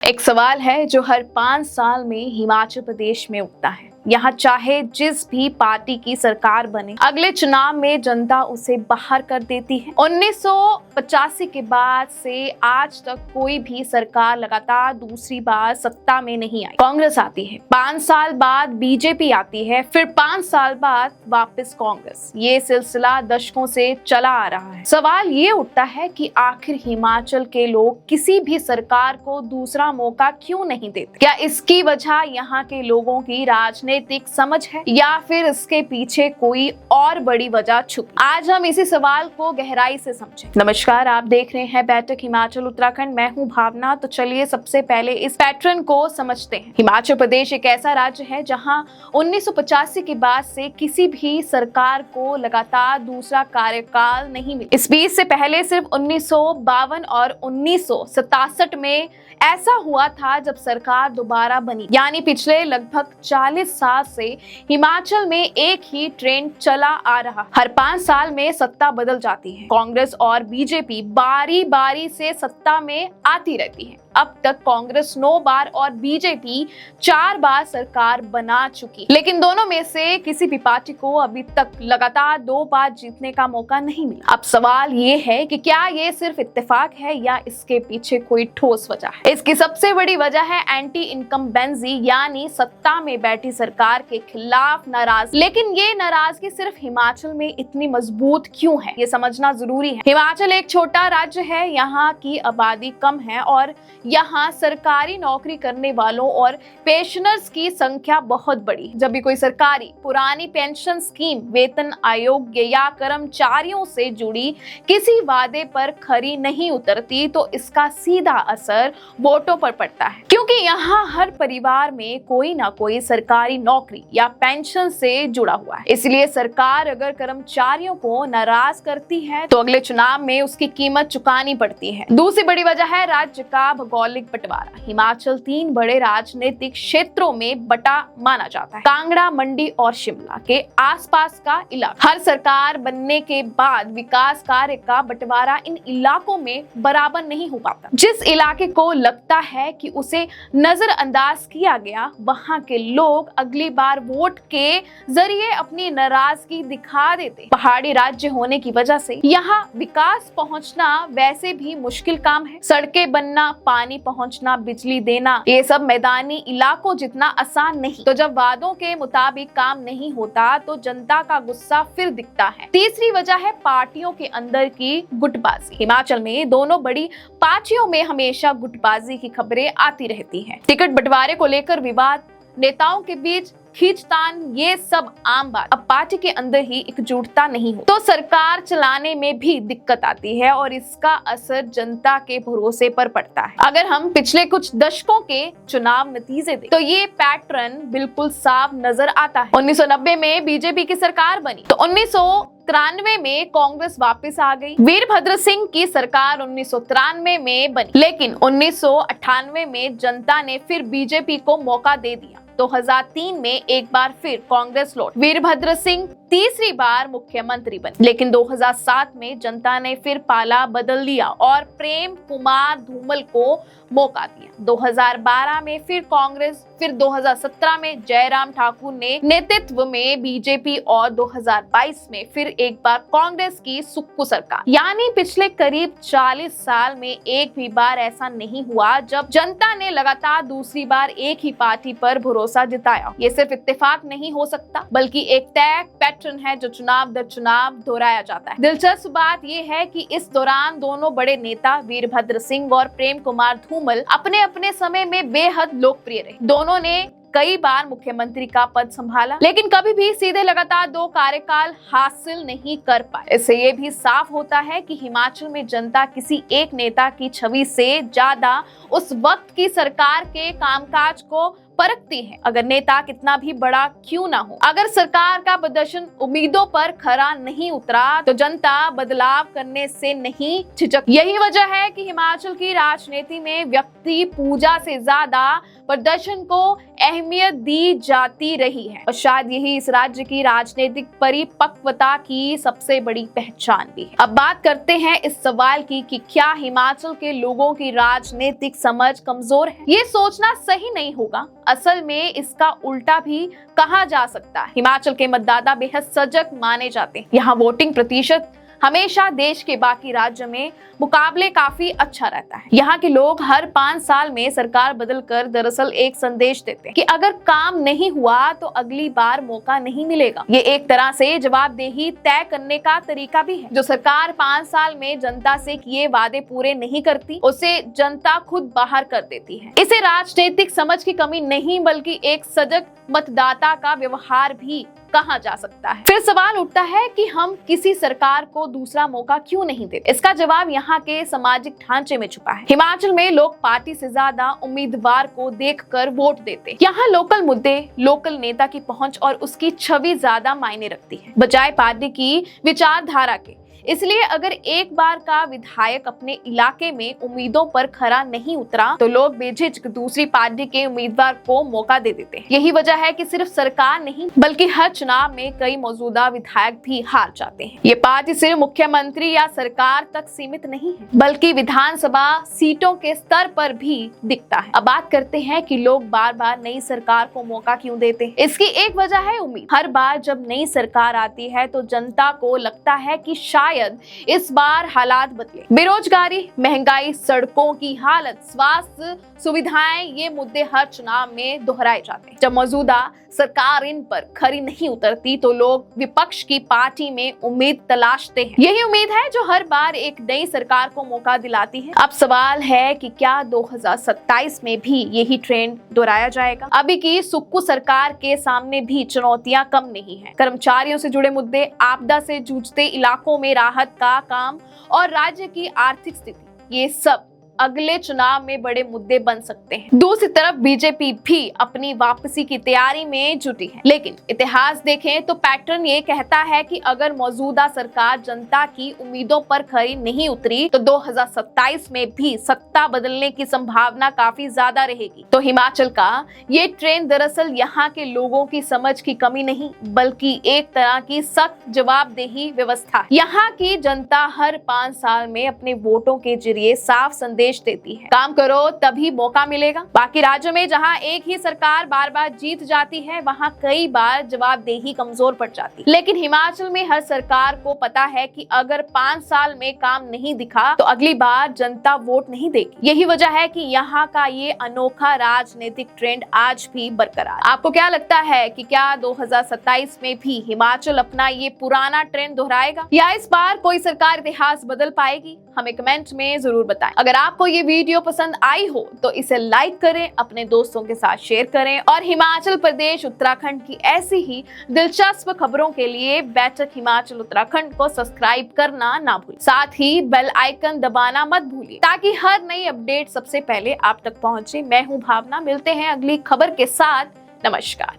एक सवाल है जो हर 5 साल में हिमाचल प्रदेश में उठता है। यहाँ चाहे जिस भी पार्टी की सरकार बने, अगले चुनाव में जनता उसे बाहर कर देती है। 1985 के बाद से आज तक कोई भी सरकार लगातार दूसरी बार सत्ता में नहीं आई। कांग्रेस आती है, 5 साल बाद बीजेपी आती है, फिर 5 साल बाद वापस कांग्रेस। ये सिलसिला दशकों से चला आ रहा है। सवाल ये उठता है कि आखिर हिमाचल के लोग किसी भी सरकार को दूसरा मौका क्यों नहीं देते? क्या इसकी वजह यहाँ के लोगों की राजनीतिक समझ है या फिर इसके पीछे कोई और बड़ी वजह छुपी? आज हम इसी सवाल को गहराई से समझें। नमस्कार, आप देख रहे हैं बैठक हिमाचल उत्तराखंड। मैं हूं भावना। तो चलिए सबसे पहले इस पैटर्न को समझते हैं। हिमाचल प्रदेश एक ऐसा राज्य है जहां 1985 के बाद से किसी भी सरकार को लगातार दूसरा कार्यकाल नहीं मिला। इस बीच से पहले सिर्फ 1952 और 1967 में ऐसा हुआ था जब सरकार दोबारा बनी। यानी पिछले लगभग 40 साल से हिमाचल में एक ही ट्रेंड चला आ रहा। हर 5 साल में सत्ता बदल जाती है। कांग्रेस और बीजेपी बारी बारी से सत्ता में आती रहती है। अब तक कांग्रेस 9 बार और बीजेपी 4 बार सरकार बना चुकी, लेकिन दोनों में से किसी भी पार्टी को अभी तक लगातार 2 बार जीतने का मौका नहीं मिला। अब सवाल ये है कि क्या ये सिर्फ इत्तेफाक है या इसके पीछे कोई ठोस वजह है? इसकी सबसे बड़ी वजह है एंटी इनकम्बेंसी, यानी सत्ता में बैठी सरकार के खिलाफ नाराज। लेकिन ये नाराजगी सिर्फ हिमाचल में इतनी मजबूत क्यों है, ये समझना जरूरी है। हिमाचल एक छोटा राज्य है, यहाँ की आबादी कम है और यहाँ सरकारी नौकरी करने वालों और पेंशनर्स की संख्या बहुत बड़ी। जब भी कोई सरकारी पुरानी पेंशन स्कीम, वेतन आयोग या कर्मचारियों से जुड़ी किसी वादे पर खरी नहीं उतरती तो इसका सीधा असर वोटों पर पड़ता है, क्योंकि यहाँ हर परिवार में कोई ना कोई सरकारी नौकरी या पेंशन से जुड़ा हुआ है। इसलिए सरकार अगर कर्मचारियों को नाराज करती है तो अगले चुनाव में उसकी कीमत चुकानी पड़ती है। दूसरी बड़ी वजह है राज्य का भौगोलिक बंटवारा। हिमाचल 3 बड़े राजनीतिक क्षेत्रों में बटा माना जाता है। कांगड़ा, मंडी और शिमला के आसपास का इलाका। हर सरकार बनने के बाद विकास कार्य का बंटवारा इन इलाकों में बराबर नहीं हो पाता। जिस इलाके को लगता है कि उसे नजरअंदाज किया गया, वहां के लोग अगली बार वोट के जरिए अपनी नाराजगी दिखा देते। पहाड़ी राज्य होने की वजह से यहाँ विकास पहुंचना वैसे भी मुश्किल काम है। सड़कें बनना, पानी पहुंचना, बिजली देना, ये सब मैदानी इलाकों जितना आसान नहीं। तो जब वादों के मुताबिक काम नहीं होता तो जनता का गुस्सा फिर दिखता है। तीसरी वजह है पार्टियों के अंदर की गुटबाजी। हिमाचल में दोनों बड़ी पार्टियों में हमेशा गुटबाजी की खबरें आती रहती हैं। टिकट बंटवारे को लेकर विवाद, नेताओं के बीच खींचतान, ये सब आम बात। अब पार्टी के अंदर ही एकजुटता नहीं हो तो सरकार चलाने में भी दिक्कत आती है और इसका असर जनता के भरोसे पर पड़ता है। अगर हम पिछले कुछ दशकों के चुनाव नतीजे दें तो ये पैटर्न बिल्कुल साफ नजर आता है। 1990 में बीजेपी की सरकार बनी तो 1993 में कांग्रेस वापस आ गई। वीरभद्र सिंह की सरकार 1993 में बनी, लेकिन 1998 में जनता ने फिर बीजेपी को मौका दे दिया। 2003 में एक बार फिर कांग्रेस लौट। वीरभद्र सिंह तीसरी बार मुख्यमंत्री बने, लेकिन 2007 में जनता ने फिर पाला बदल दिया और प्रेम कुमार धूमल को मौका दिया। 2012 में फिर कांग्रेस, फिर 2017 में जयराम ठाकुर ने नेतृत्व में बीजेपी और 2022 में फिर एक बार कांग्रेस की सुक्कू सरकार। यानी पिछले करीब 40 साल में एक भी बार ऐसा नहीं हुआ जब जनता ने लगातार दूसरी बार एक ही पार्टी पर भरोसा जताया। ये सिर्फ इत्तेफाक नहीं हो सकता, बल्कि एक तय पैटर्न है जो चुनाव दर चुनाव दोहराया जाता है। दिलचस्प बात यह है कि इस दौरान दोनों बड़े नेता वीरभद्र सिंह और प्रेम कुमार धूमल अपने अपने समय में बेहद लोकप्रिय रहे। दोनों ने कई बार मुख्यमंत्री का पद संभाला, लेकिन कभी भी सीधे लगातार 2 कार्यकाल हासिल नहीं कर पाए। इससे ये भी साफ होता है कि हिमाचल में जनता किसी एक नेता की छवि से ज्यादा उस वक्त की सरकार के कामकाज को परखती है, अगर नेता कितना भी बड़ा क्यों ना हो। अगर सरकार का प्रदर्शन उम्मीदों पर खरा नहीं उतरा तो जनता बदलाव करने से नहीं झिझक। यही वजह है कि हिमाचल की राजनीति में व्यक्ति पूजा से ज्यादा प्रदर्शन को अहमियत दी जाती रही है और शायद यही इस राज्य की राजनीतिक परिपक्वता की सबसे बड़ी पहचान भी है। अब बात करते हैं इस सवाल की कि क्या हिमाचल के लोगों की राजनीतिक समझ कमजोर है? ये सोचना सही नहीं होगा। असल में इसका उल्टा भी कहा जा सकता है। हिमाचल के मतदाता बेहद सजग माने जाते हैं। यहाँ वोटिंग प्रतिशत हमेशा देश के बाकी राज्यों में मुकाबले काफी अच्छा रहता है। यहाँ के लोग हर 5 साल में सरकार बदलकर दरअसल एक संदेश देते हैं कि अगर काम नहीं हुआ तो अगली बार मौका नहीं मिलेगा। ये एक तरह से जवाबदेही तय करने का तरीका भी है। जो सरकार 5 साल में जनता से किए वादे पूरे नहीं करती, उसे जनता खुद बाहर कर देती है। इसे राजनीतिक समझ की कमी नहीं बल्कि एक सजग मतदाता का व्यवहार भी कहा जा सकता है। फिर सवाल उठता है कि हम किसी सरकार को दूसरा मौका क्यों नहीं देते? इसका जवाब यहाँ के सामाजिक ढांचे में छुपा है। हिमाचल में लोग पार्टी से ज्यादा उम्मीदवार को देखकर वोट देते। यहाँ लोकल मुद्दे, लोकल नेता की पहुंच और उसकी छवि ज्यादा मायने रखती है बजाय पार्टी की विचारधारा के। इसलिए अगर एक बार का विधायक अपने इलाके में उम्मीदों पर खरा नहीं उतरा तो लोग बेझिझक दूसरी पार्टी के उम्मीदवार को मौका दे देते हैं। यही वजह है कि सिर्फ सरकार नहीं बल्कि हर चुनाव में कई मौजूदा विधायक भी हार जाते हैं। ये पार्टी सिर्फ मुख्यमंत्री या सरकार तक सीमित नहीं है बल्कि विधानसभा सीटों के स्तर पर भी दिखता है। अब बात करते हैं कि लोग बार बार नई सरकार को मौका क्यों देते हैं। इसकी एक वजह है उम्मीद। हर बार जब नई सरकार आती है तो जनता को लगता है कि शायद इस बार हालात बदले। बेरोजगारी, महंगाई, सड़कों की हालत, स्वास्थ्य सुविधाएं, ये मुद्दे हर चुनाव में दोहराए जाते हैं। जब मौजूदा सरकार इन पर खरी नहीं उतरती तो लोग विपक्ष की पार्टी में उम्मीद तलाशते हैं। यही उम्मीद है जो हर बार एक नई सरकार को मौका दिलाती है। अब सवाल है कि क्या 2027 में भी यही ट्रेंड दोहराया जाएगा? अभी की सुक्कू सरकार के सामने भी चुनौतियां कम नहीं है। कर्मचारियों से जुड़े मुद्दे, आपदा से जूझते इलाकों में राहत का काम और राज्य की आर्थिक स्थिति, ये सब अगले चुनाव में बड़े मुद्दे बन सकते हैं। दूसरी तरफ बीजेपी भी अपनी वापसी की तैयारी में जुटी है। लेकिन इतिहास देखें तो पैटर्न ये कहता है कि अगर मौजूदा सरकार जनता की उम्मीदों पर खरी नहीं उतरी तो 2027 में भी सत्ता बदलने की संभावना काफी ज्यादा रहेगी। तो हिमाचल का ये ट्रेंड दरअसल यहाँ के लोगों की समझ की कमी नहीं बल्कि एक तरह की सख्त जवाबदेही व्यवस्था है। यहाँ की जनता हर 5 साल में अपने वोटों के जरिए साफ संदेश देती है, काम करो तभी मौका मिलेगा। बाकी राज्यों में जहां एक ही सरकार बार बार जीत जाती है वहां कई बार जवाबदेही कमजोर पड़ जाती है। लेकिन हिमाचल में हर सरकार को पता है कि अगर 5 साल में काम नहीं दिखा तो अगली बार जनता वोट नहीं देगी। यही वजह है कि यहाँ का ये अनोखा राजनीतिक ट्रेंड आज भी बरकरार। आपको क्या लगता है कि क्या 2027 में भी हिमाचल अपना ये पुराना ट्रेंड दोहराएगा या इस बार कोई सरकार इतिहास बदल पाएगी? हमें कमेंट में जरूर बताएं। अगर आपको ये वीडियो पसंद आई हो तो इसे लाइक करें, अपने दोस्तों के साथ शेयर करें और हिमाचल प्रदेश उत्तराखंड की ऐसी ही दिलचस्प खबरों के लिए बैठक हिमाचल उत्तराखंड को सब्सक्राइब करना ना भूलें। साथ ही बेल आइकन दबाना मत भूलिए ताकि हर नई अपडेट सबसे पहले आप तक पहुंचे। मैं हूं भावना, मिलते हैं अगली खबर के साथ। नमस्कार।